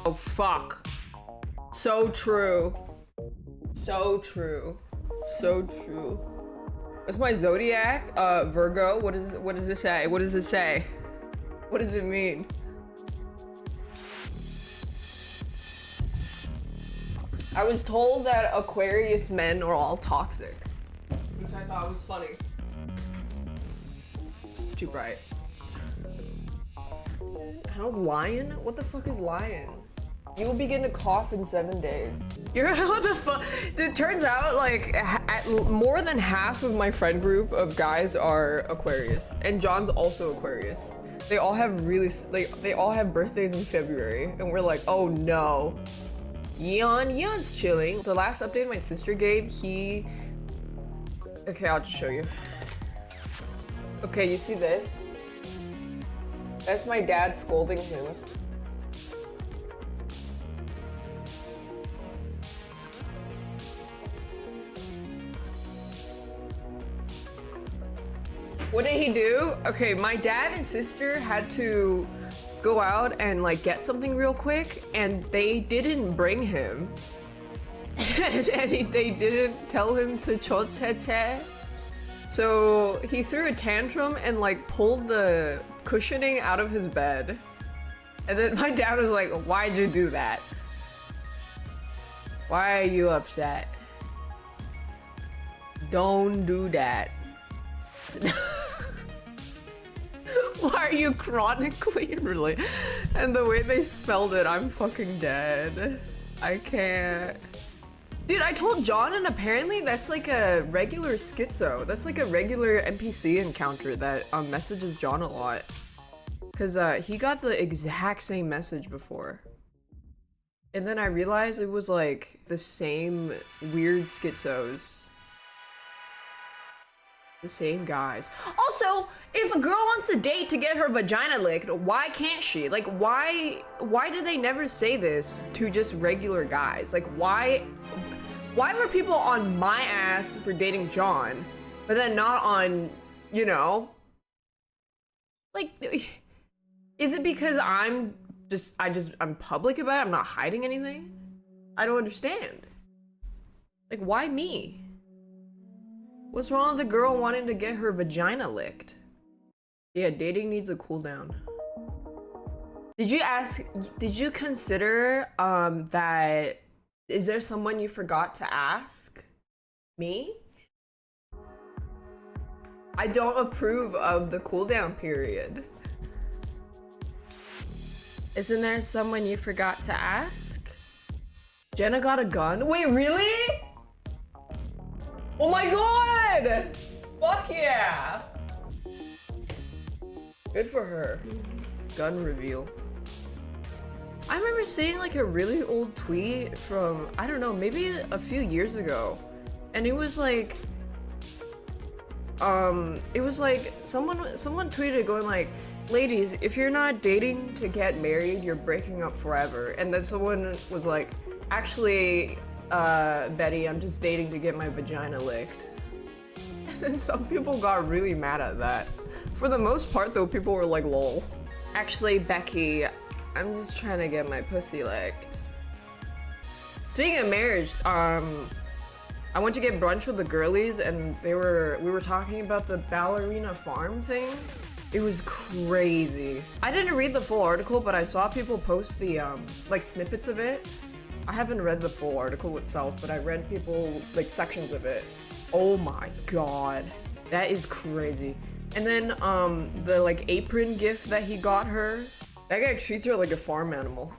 Oh, fuck. So true. So true. So true. What's my zodiac? Virgo. What does it say? What does it say? What does it mean? I was told that Aquarius men are all toxic, which I thought was funny. It's too bright. How's lion? What the fuck is lion? You will begin to cough in 7 days. You're what the fuck? It turns out like more than half of my friend group of guys are Aquarius, and John's also Aquarius. They all have they all have birthdays in February, and we're like, oh no. Yeon's chilling. The last update my sister gave, okay, I'll just show you. Okay, you see this? That's my dad scolding him. What did he do? Okay, my dad and sister had to go out and like get something real quick, and they didn't bring him. and they didn't tell him to chotsetse. So he threw a tantrum and like pulled the cushioning out of his bed. And then my dad was like, why'd you do that? Why are you upset? Don't do that. Why are you chronically related? And the way they spelled it, I'm fucking dead. I can't. Dude, I told John, and apparently that's like a regular schizo. That's like a regular NPC encounter that messages John a lot. Cause he got the exact same message before. And then I realized it was like the same weird schizos. The same guys. Also, if a girl wants to date to get her vagina licked, why can't she? Like, why do they never say this to just regular guys? Like, why were people on my ass for dating John, but then not on, you know? Like, is it because I'm public about it? I'm not hiding anything? I don't understand. Like, why me? What's wrong with the girl wanting to get her vagina licked? Yeah, dating needs a cool down. Did you consider that, is there someone you forgot to ask? Me? I don't approve of the cooldown period. Isn't there someone you forgot to ask? Jenna got a gun? Wait, really? Oh my god! Fuck yeah! Good for her. Gun reveal. I remember seeing like a really old tweet from, I don't know, maybe a few years ago. And it was like, someone tweeted going like, ladies, if you're not dating to get married, you're breaking up forever. And then someone was like, actually, Betty, I'm just dating to get my vagina licked. And some people got really mad at that. For the most part though, people were like, lol. Actually, Becky, I'm just trying to get my pussy licked. Speaking of marriage, I went to get brunch with the girlies, and we were talking about the Ballerina farm thing. It was crazy. I didn't read the full article, but I saw people post the like snippets of it. I haven't read the full article itself, but I read people, like, sections of it. Oh my god. That is crazy. And then, the, like, apron gift that he got her, that guy treats her like a farm animal.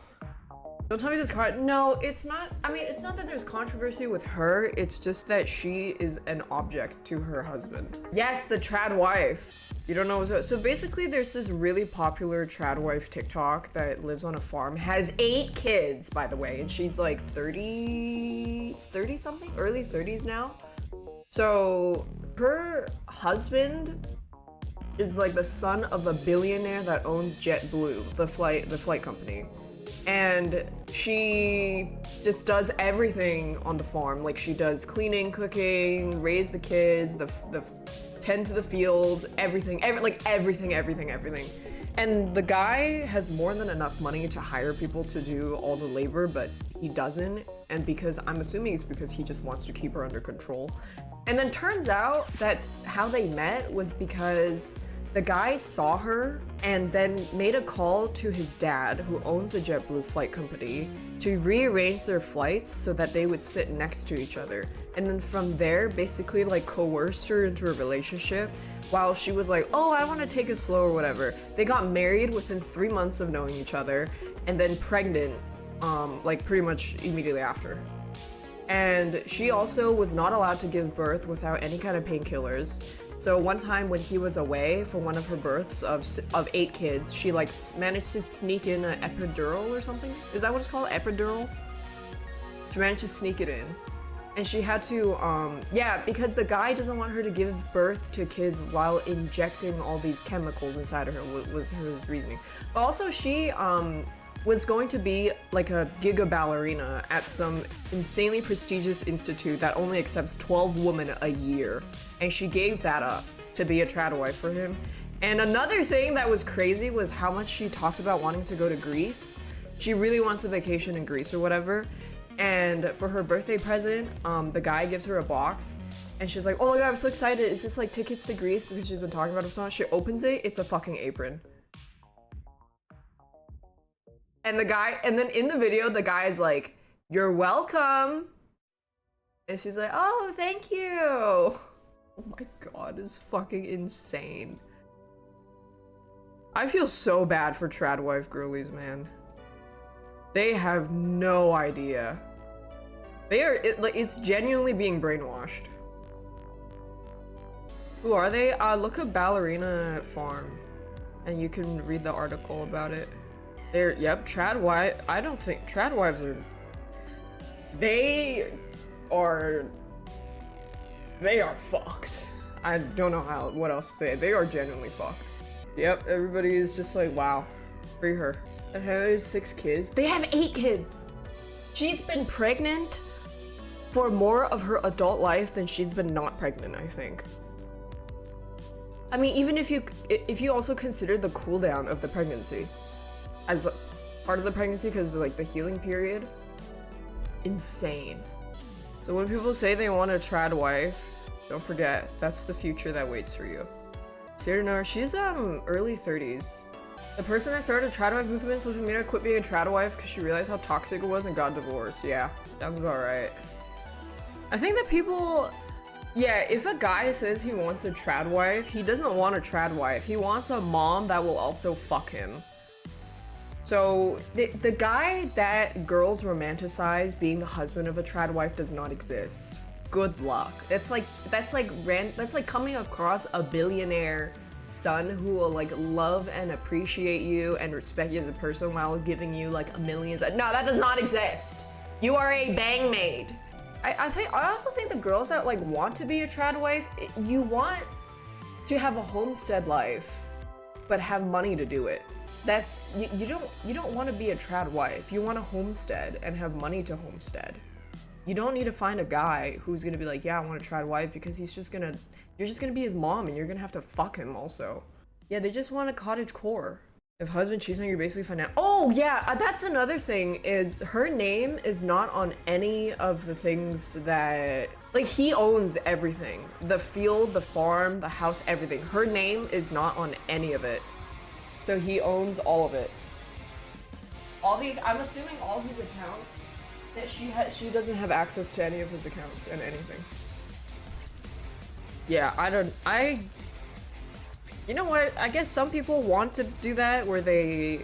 Don't tell me this no, it's not, I mean, it's not that there's controversy with her, it's just that she is an object to her husband. Yes, the trad wife. You don't know what's so basically there's this really popular trad wife TikTok that lives on a farm, has 8 kids, by the way, and she's like 30 something, early 30s now. So her husband is like the son of a billionaire that owns JetBlue, the flight company. And she just does everything on the farm. Like, she does cleaning, cooking, raise the kids, the tend to the fields, everything. And the guy has more than enough money to hire people to do all the labor, but he doesn't. And because I'm assuming it's because he just wants to keep her under control. And then turns out that how they met was because the guy saw her and then made a call to his dad, who owns a JetBlue flight company, to rearrange their flights so that they would sit next to each other. And then from there, basically like coerced her into a relationship while she was like, oh, I want to take it slow or whatever. They got married within 3 months of knowing each other and then pregnant, like pretty much immediately after. And she also was not allowed to give birth without any kind of painkillers. So one time when he was away for one of her births of 8 kids, she like managed to sneak in an epidural or something. Is that what it's called? Epidural? She managed to sneak it in. And she had to, yeah, because the guy doesn't want her to give birth to kids while injecting all these chemicals inside of her, was his reasoning. But also she, was going to be like a giga ballerina at some insanely prestigious institute that only accepts 12 women a year. And she gave that up to be a trad wife for him. And another thing that was crazy was how much she talked about wanting to go to Greece. She really wants a vacation in Greece or whatever. And for her birthday present, the guy gives her a box and she's like, oh my God, I'm so excited. Is this like tickets to Greece? Because she's been talking about it so much. She opens it, it's a fucking apron. And the guy, and then in the video, the guy is like, you're welcome. And she's like, oh, thank you. Oh my God, it's fucking insane. I feel so bad for trad wife girlies, man. They have no idea. They are, it's genuinely being brainwashed. Who are they? Look up Ballerina Farm and you can read the article about it. They're, yep, trad wife. I don't think trad wives are, they are fucked. I don't know what else to say. They are genuinely fucked. Yep, everybody is just like, wow, free her. And there's 6 kids. They have 8 kids. She's been pregnant for more of her adult life than she's been not pregnant, I think. I mean, even if you also consider the cool down of the pregnancy as part of the pregnancy, because like the healing period, insane. So when people say they want a trad wife, don't forget, that's the future that waits for you. Cyrano, she's early 30s. The person that started a trad wife movement on social media quit being a trad wife because she realized how toxic it was and got divorced. Yeah, sounds about right. I think that people, yeah, if a guy says he wants a trad wife, he doesn't want a trad wife. He wants a mom that will also fuck him. So the guy that girls romanticize being the husband of a trad wife does not exist. Good luck. That's like coming across a billionaire son who will like love and appreciate you and respect you as a person while giving you like millions. No, that does not exist. You are a bang maid. I also think the girls that like want to be a trad wife, you want to have a homestead life, but have money to do it. That's you don't want to be a trad wife. You want to homestead and have money to homestead. You don't need to find a guy who's gonna be like, yeah, I want a trad wife, because you're just gonna be his mom and you're gonna have to fuck him also. Yeah, they just want a cottage core. If husband cheats on you, basically find out. Oh yeah, that's another thing, is her name is not on any of the things that, like, he owns everything. The field, the farm, the house, everything. Her name is not on any of it. So he owns all of it. I'm assuming all his accounts, that she doesn't have access to any of his accounts and anything. Yeah, you know what? I guess some people want to do that, where they're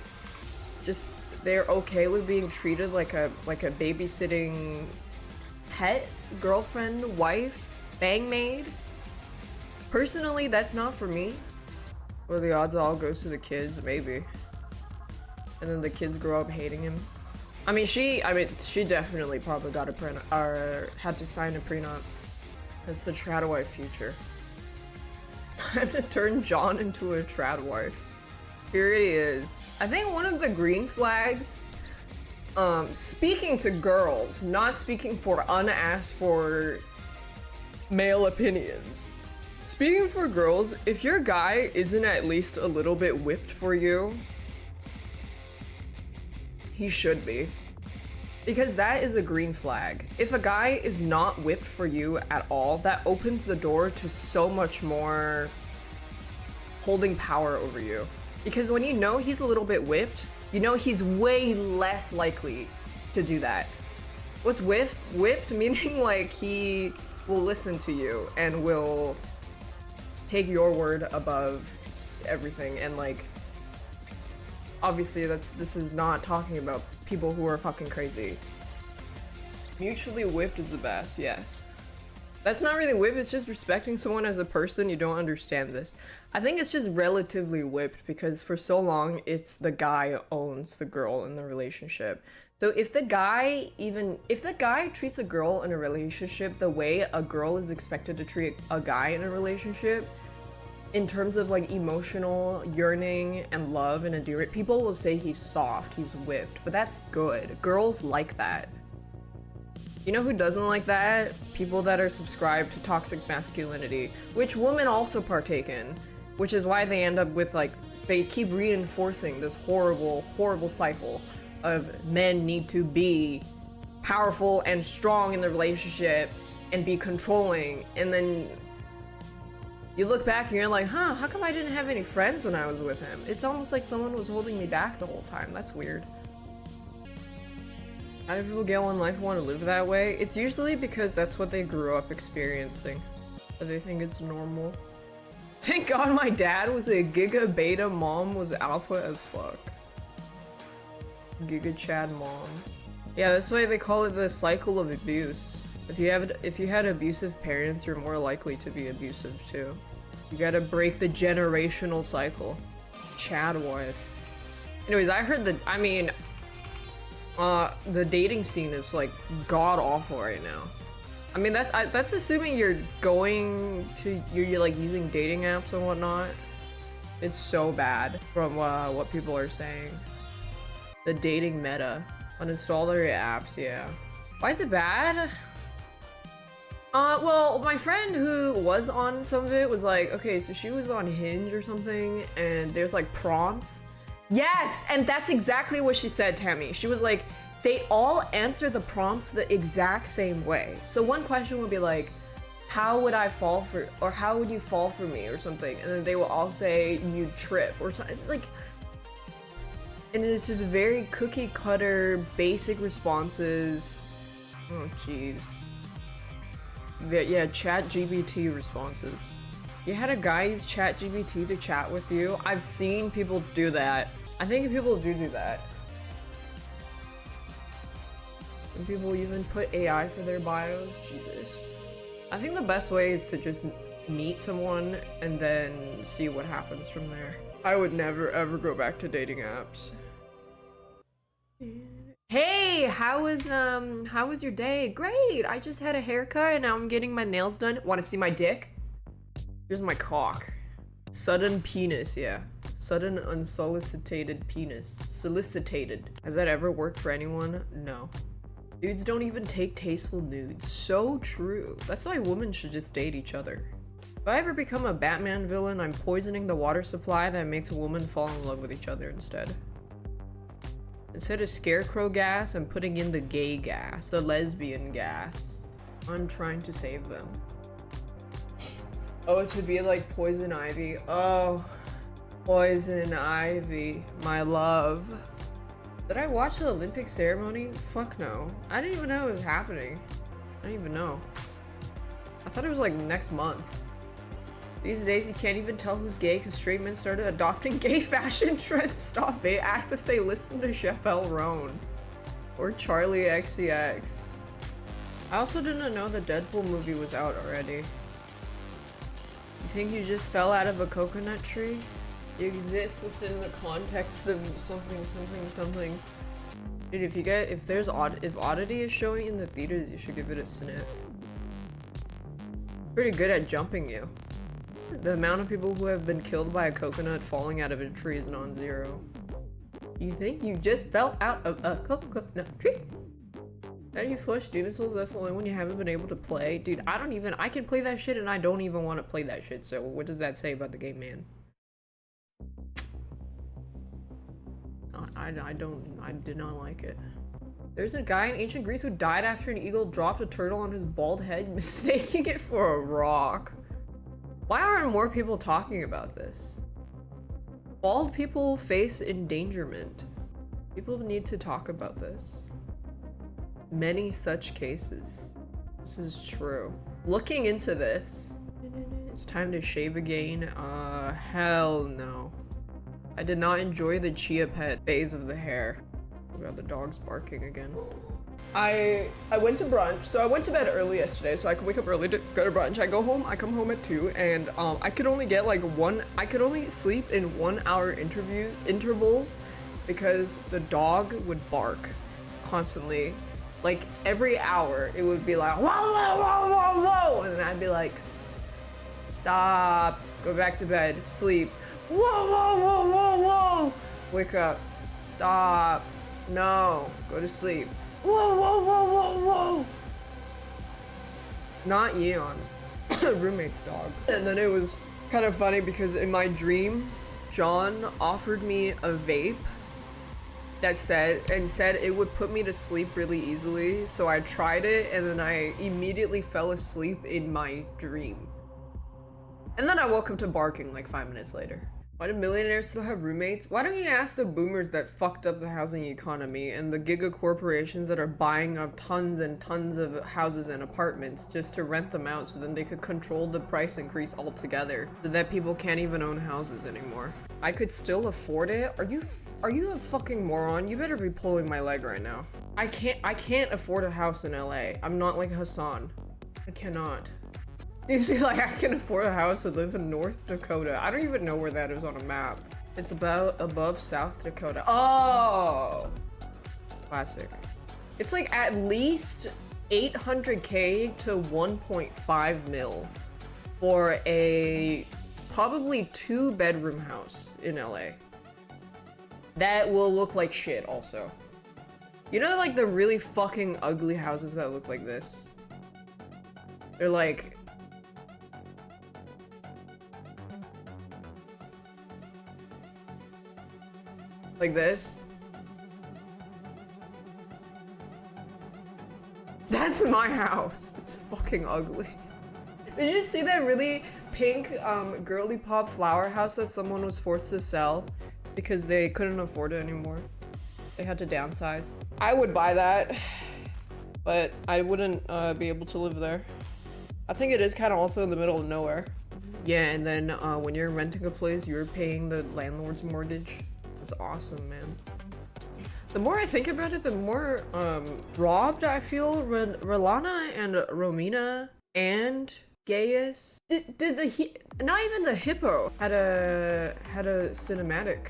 okay with being treated like a babysitting pet, girlfriend, wife, bang maid. Personally, that's not for me. What are the odds it all goes to the kids? Maybe. And then the kids grow up hating him. I mean, she definitely probably got a prenup, or had to sign a prenup. That's the trad wife future. Time to turn John into a trad wife. Here it is. I think one of the green flags, speaking to girls, not speaking for unasked for male opinions. Speaking for girls, if your guy isn't at least a little bit whipped for you, he should be. Because that is a green flag. If a guy is not whipped for you at all, that opens the door to so much more holding power over you. Because when you know he's a little bit whipped, you know he's way less likely to do that. What's whipped? Meaning like he will listen to you and will take your word above everything. And like, obviously this is not talking about people who are fucking crazy. Mutually whipped is the best, yes. That's not really whipped, it's just respecting someone as a person. You don't understand this. I think it's just relatively whipped because for so long it's the guy owns the girl in the relationship. So if the guy treats a girl in a relationship the way a girl is expected to treat a guy in a relationship, in terms of like emotional yearning and love and endearment, people will say he's soft, he's whipped, but that's good. Girls like that. You know who doesn't like that? People that are subscribed to toxic masculinity, which women also partake in, which is why they end up with like, they keep reinforcing this horrible, horrible cycle of men need to be powerful and strong in the relationship and be controlling, and then you look back and you're like, huh, how come I didn't have any friends when I was with him? It's almost like someone was holding me back the whole time. That's weird. How do people get one life and want to live that way? It's usually because that's what they grew up experiencing. But they think it's normal. Thank God my dad was a giga beta, mom was alpha as fuck. Giga Chad mom. Yeah, that's why they call it the cycle of abuse. If you had abusive parents, you're more likely to be abusive too. You gotta break the generational cycle. Chad wife. Anyways, I heard that, I mean, the dating scene is like god awful right now. I mean, that's assuming you're like using dating apps and whatnot. It's so bad from what people are saying. The dating meta. Uninstall their apps, yeah. Why is it bad? Well, my friend who was on some of it was like, okay, so she was on Hinge or something, and there's like prompts. Yes, and that's exactly what she said, Tammy. She was like, they all answer the prompts the exact same way. So one question would be like, how would I fall for, or how would you fall for me or something? And then they will all say you'd trip or something like, and it's just very cookie cutter, basic responses. Oh, jeez. Yeah, ChatGPT responses. You had a guy use ChatGPT to chat with you? I've seen people do that. I think people do that. And people even put AI for their bios. Jesus. I think the best way is to just meet someone and then see what happens from there. I would never ever go back to dating apps. Hey, how was your day? Great. I just had a haircut and now I'm getting my nails done. Want to see my dick? Here's my cock. Sudden penis, yeah. Sudden unsolicited penis. Solicited. Has that ever worked for anyone? No. Dudes don't even take tasteful nudes. So true. That's why women should just date each other. If I ever become a Batman villain, I'm poisoning the water supply that makes a woman fall in love with each other instead. Instead of scarecrow gas, I'm putting in the gay gas, the lesbian gas. I'm trying to save them. Oh, to be like Poison Ivy. Oh, Poison Ivy, my love. Did I watch the Olympic ceremony? Fuck no. I didn't even know it was happening. I didn't even know. I thought it was like next month. These days you can't even tell who's gay because straight men started adopting gay fashion trends. Stop it. Ask if they listen to Chappelle Roan or Charlie XCX. I also didn't know the Deadpool movie was out already. You think you just fell out of a coconut tree? You exist within the context of something. Dude, if Oddity is showing in the theaters, you should give it a sniff. Pretty good at jumping you. The amount of people who have been killed by a coconut falling out of a tree is non-zero. You think you just fell out of a coconut tree? That you flush Demon Souls, that's the only one you haven't been able to play? Dude, I can play that shit and I don't even want to play that shit, so what does that say about the game, man? I did not like it. There's a guy in ancient Greece who died after an eagle dropped a turtle on his bald head, mistaking it for a rock. Why aren't more people talking about this? Bald people face endangerment. People need to talk about this. Many such cases. This is true. Looking into this. It's time to shave again. Hell no. I did not enjoy the chia pet phase of the hair. Oh god, the dog's barking again. I went to brunch, so I went to bed early yesterday, so I could wake up early to go to brunch. I go home, I come home at 2, and I could only get like I could only sleep in 1 hour intervals because the dog would bark constantly. Like every hour, it would be like, whoa, whoa, whoa, whoa, whoa, and then I'd be like, stop, go back to bed, sleep. Whoa, whoa, whoa, whoa, whoa! Wake up. Stop. No. Go to sleep. Whoa, whoa, whoa, whoa, whoa! Not Yeon. Roommate's dog. And then it was kind of funny because in my dream, John offered me a vape that said it would put me to sleep really easily. So I tried it and then I immediately fell asleep in my dream. And then I woke up to barking like 5 minutes later. Why do millionaires still have roommates? Why don't you ask the boomers that fucked up the housing economy and the giga corporations that are buying up tons and tons of houses and apartments just to rent them out so then they could control the price increase altogether so that people can't even own houses anymore. I could still afford it? Are you a fucking moron? You better be pulling my leg right now. I can't afford a house in LA. I'm not like Hassan. I cannot. These be like, I can afford a house and live in North Dakota. I don't even know where that is on a map. It's about above South Dakota. Oh! Classic. It's like at least 800K to 1.5 mil for a probably 2-bedroom house in LA. That will look like shit also. You know like the really fucking ugly houses that look like this? They're like this. That's my house. It's fucking ugly. Did you see that really pink girly pop flower house that someone was forced to sell because they couldn't afford it anymore? They had to downsize. I would buy that, but I wouldn't be able to live there. I think it is kind of also in the middle of nowhere. Yeah, and then when you're renting a place, you're paying the landlord's mortgage. It's awesome, man. The more I think about it, the more robbed I feel. Relana and Romina and Gaius not even the hippo had a cinematic,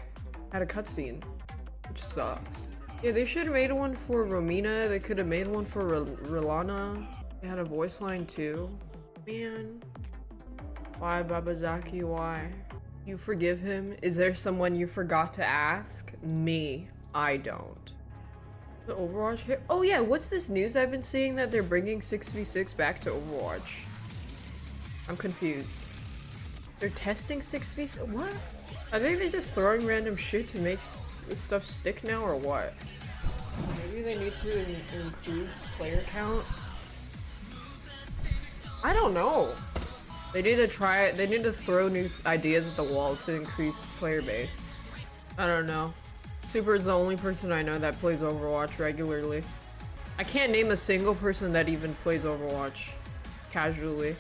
had a cutscene, which sucks. Yeah, they should have made one for Romina. They could have made one for Relana. They had a voice line too. Man, why Babazaki? Why? You forgive him? Is there someone you forgot to ask? Me. I don't. The Overwatch here? Oh yeah, what's this news I've been seeing that they're bringing 6v6 back to Overwatch? I'm confused. They're testing 6v6? What? Are they just throwing random shit to make stuff stick now or what? Maybe they need to increase player count? I don't know. They need to try it. They need to throw new ideas at the wall to increase player base. I don't know. Super is the only person I know that plays Overwatch regularly. I can't name a single person that even plays Overwatch casually.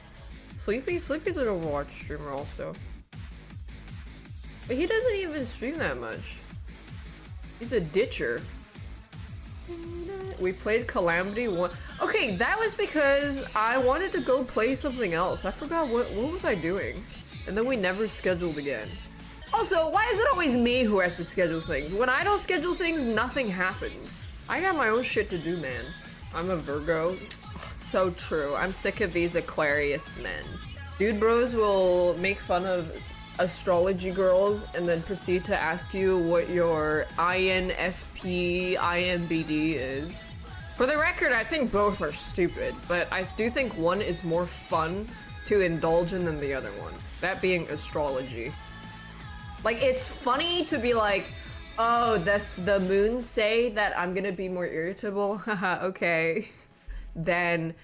Sleepy's an Overwatch streamer also. But he doesn't even stream that much. He's a ditcher. We played Calamity one. Okay, that was because I wanted to go play something else. I forgot what was I doing? And then we never scheduled again. Also, why is it always me who has to schedule things? When I don't schedule things, nothing happens. I got my own shit to do, man. I'm a Virgo. Oh, so true. I'm sick of these Aquarius men. Dude bros will make fun of astrology girls and then proceed to ask you what your INFP IMBD is. For the record, I think both are stupid, but I do think one is more fun to indulge in than the other one. That being astrology. Like, it's funny to be like, oh, does the moon say that I'm gonna be more irritable? Haha, okay. Then,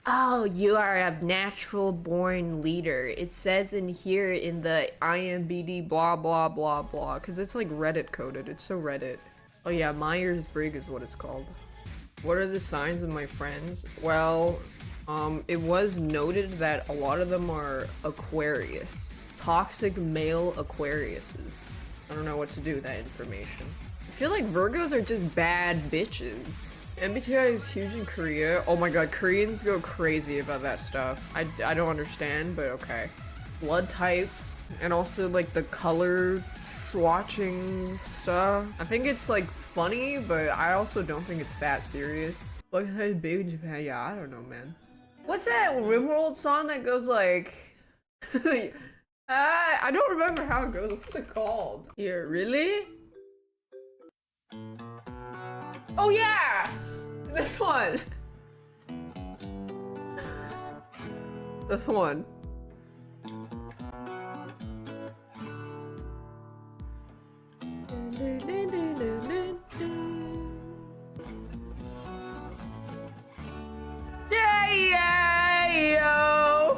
oh, you are a natural born leader. It says in here in the IMBD blah blah blah blah, because it's like Reddit coded. It's so Reddit. Oh yeah, Myers-Briggs is what it's called. What are the signs of my friends? Well, it was noted that a lot of them are Aquarius. Toxic male Aquariuses. I don't know what to do with that information. I feel like Virgos are just bad bitches. MBTI is huge in Korea. Oh my god, Koreans go crazy about that stuff. I don't understand, but okay. Blood types, and also like the color swatching stuff. I think it's like funny, but I also don't think it's that serious. Like how big in Japan? Yeah, I don't know, man. What's that rimworld song that goes like... I don't remember how it goes. What's it called? Here, really? Oh yeah! This one! This one. Yeah, yeah, yo!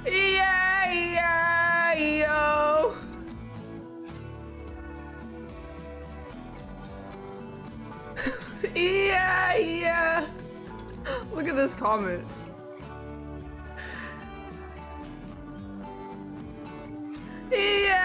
Yeah, yeah, yo! Yeah, yeah! Look at this comment. Yeah!